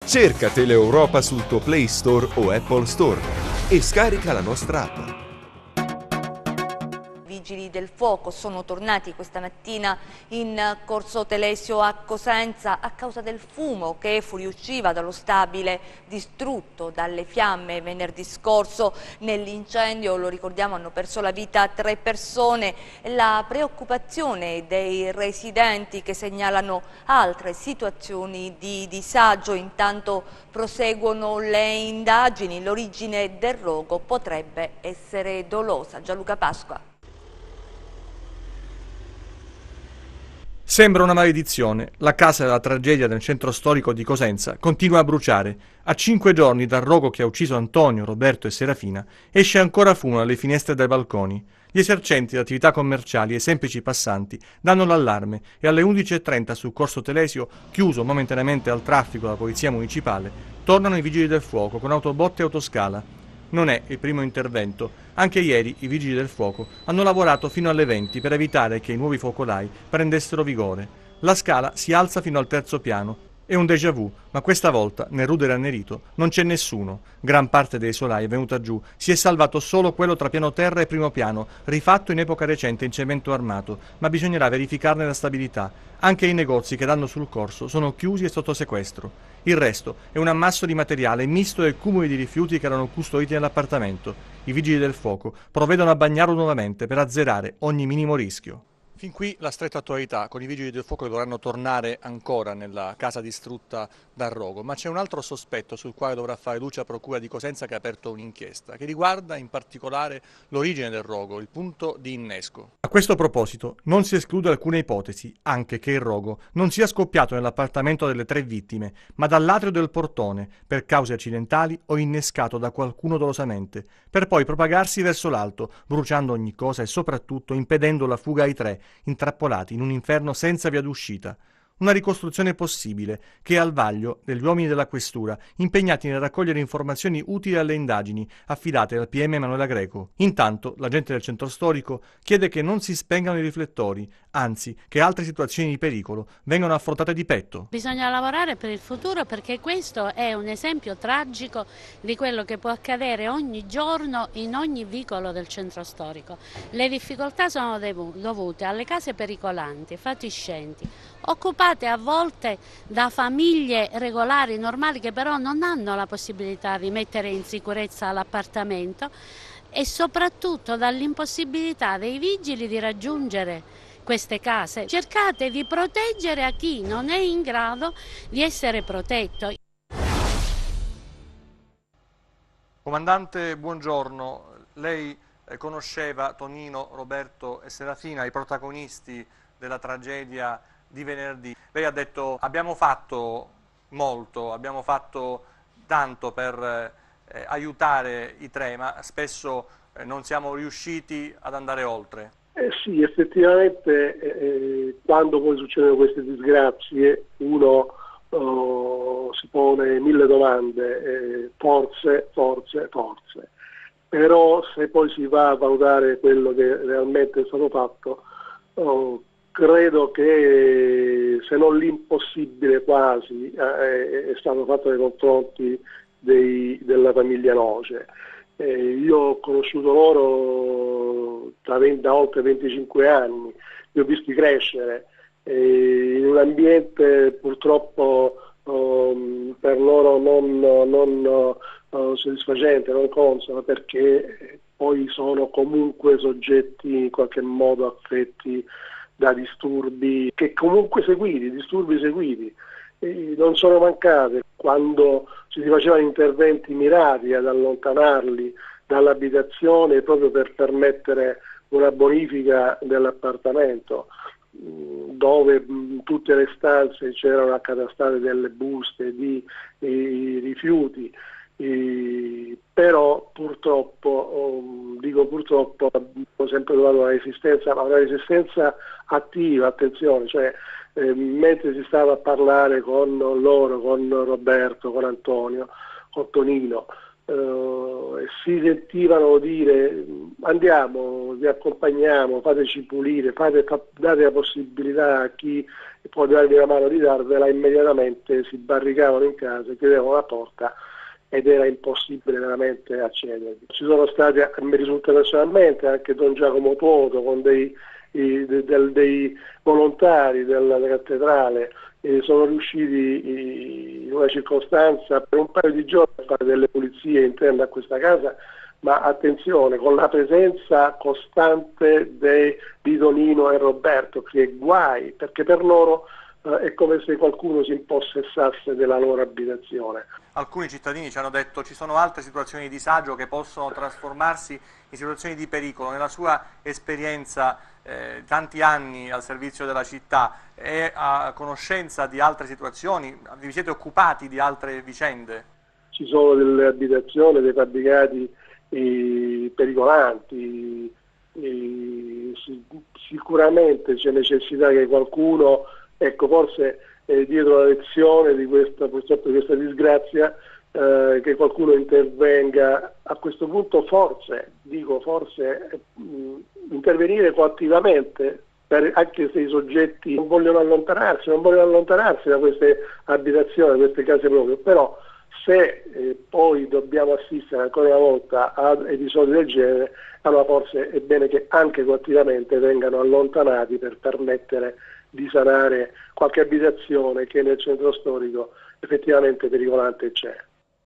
Cerca Teleeuropa sul tuo Play Store o Apple Store e scarica la nostra app. Vigili del fuoco sono tornati questa mattina in Corso Telesio a Cosenza a causa del fumo che fuoriusciva dallo stabile distrutto dalle fiamme venerdì scorso. Nell'incendio, lo ricordiamo, hanno perso la vita 3 persone. La preoccupazione dei residenti che segnalano altre situazioni di disagio. Intanto proseguono le indagini. L'origine del rogo potrebbe essere dolosa. Gianluca Pasqua. Sembra una maledizione. La casa della tragedia nel centro storico di Cosenza continua a bruciare. A 5 giorni dal rogo che ha ucciso Antonio, Roberto e Serafina, esce ancora fumo dalle finestre e dai balconi. Gli esercenti di attività commerciali e semplici passanti danno l'allarme e alle 11:30 sul Corso Telesio, chiuso momentaneamente al traffico dalla polizia municipale, tornano i vigili del fuoco con autobotte e autoscala. Non è il primo intervento. Anche ieri i vigili del fuoco hanno lavorato fino alle 20 per evitare che i nuovi focolai prendessero vigore. La scala si alza fino al 3° piano. È un déjà vu, ma questa volta nel Rudere Annerito non c'è nessuno. Gran parte dei solai è venuta giù. Si è salvato solo quello tra piano terra e primo piano, rifatto in epoca recente in cemento armato, ma bisognerà verificarne la stabilità. Anche i negozi che danno sul corso sono chiusi e sotto sequestro. Il resto è un ammasso di materiale misto e cumuli di rifiuti che erano custoditi nell'appartamento. I vigili del fuoco provvedono a bagnarlo nuovamente per azzerare ogni minimo rischio. Fin qui la stretta attualità, con i vigili del fuoco che dovranno tornare ancora nella casa distrutta dal rogo, ma c'è un altro sospetto sul quale dovrà fare luce la Procura di Cosenza, che ha aperto un'inchiesta, che riguarda in particolare l'origine del rogo, il punto di innesco. A questo proposito non si esclude alcuna ipotesi, anche che il rogo non sia scoppiato nell'appartamento delle 3 vittime, ma dall'atrio del portone, per cause accidentali o innescato da qualcuno dolosamente, per poi propagarsi verso l'alto, bruciando ogni cosa e soprattutto impedendo la fuga ai 3, intrappolati in un inferno senza via d'uscita. Una ricostruzione possibile che è al vaglio degli uomini della questura impegnati nel raccogliere informazioni utili alle indagini affidate dal PM Emanuela Greco. Intanto l'agente del centro storico chiede che non si spengano i riflettori, anzi che altre situazioni di pericolo vengano affrontate di petto. Bisogna lavorare per il futuro, perché questo è un esempio tragico di quello che può accadere ogni giorno in ogni vicolo del centro storico. Le difficoltà sono dovute alle case pericolanti, fatiscenti, occupate a volte da famiglie regolari, normali, che però non hanno la possibilità di mettere in sicurezza l'appartamento, e soprattutto dall'impossibilità dei vigili di raggiungere queste case. Cercate di proteggere a chi non è in grado di essere protetto. Comandante, buongiorno. Lei conosceva Tonino, Roberto e Serafina, i protagonisti della tragedia di venerdì. Lei ha detto: abbiamo fatto molto, abbiamo fatto tanto per aiutare i 3, ma spesso non siamo riusciti ad andare oltre. Sì, effettivamente quando poi succedono queste disgrazie uno si pone 1000 domande, forse, però se poi si va a valutare quello che realmente è stato fatto, credo che, se non l'impossibile quasi, è stato fatto nei confronti della famiglia Noce. Io ho conosciuto loro da oltre 25 anni, li ho visti crescere in un ambiente purtroppo per loro non soddisfacente, non consono, perché poi sono comunque soggetti in qualche modo affetti da disturbi che comunque disturbi seguiti. Non sono mancate quando si facevano interventi mirati ad allontanarli dall'abitazione proprio per permettere una bonifica dell'appartamento, dove in tutte le stanze c'erano accatastate delle buste di rifiuti, però purtroppo, dico purtroppo, ho sempre trovato una resistenza attiva, attenzione, cioè mentre si stava a parlare con loro, con Roberto, con Antonio, con Tonino, si sentivano dire andiamo, vi accompagniamo, fateci pulire, date la possibilità a chi può darvi la mano di darvela, immediatamente si barricavano in casa, chiudevano la porta ed era impossibile veramente accedervi. Ci sono stati, mi risulta personalmente, anche Don Giacomo Tuoto con dei volontari della cattedrale, sono riusciti in una circostanza per un paio di giorni a fare delle pulizie interne a questa casa, ma attenzione, con la presenza costante di Donino e Roberto, che guai, perché per loro è come se qualcuno si impossessasse della loro abitazione. Alcuni cittadini ci hanno detto ci sono altre situazioni di disagio che possono trasformarsi in situazioni di pericolo. Nella sua esperienza, tanti anni al servizio della città, è a conoscenza di altre situazioni? Vi siete occupati di altre vicende? Ci sono delle abitazioni, dei fabbricati pericolanti, sicuramente c'è necessità che qualcuno, ecco, forse dietro la lezione di questa disgrazia, che qualcuno intervenga. A questo punto forse intervenire coattivamente, anche se i soggetti non vogliono allontanarsi da queste abitazioni, da queste case proprie, però se poi dobbiamo assistere ancora una volta ad episodi del genere, allora forse è bene che anche coattivamente vengano allontanati per permettere di sanare qualche abitazione che nel centro storico effettivamente pericolante c'è.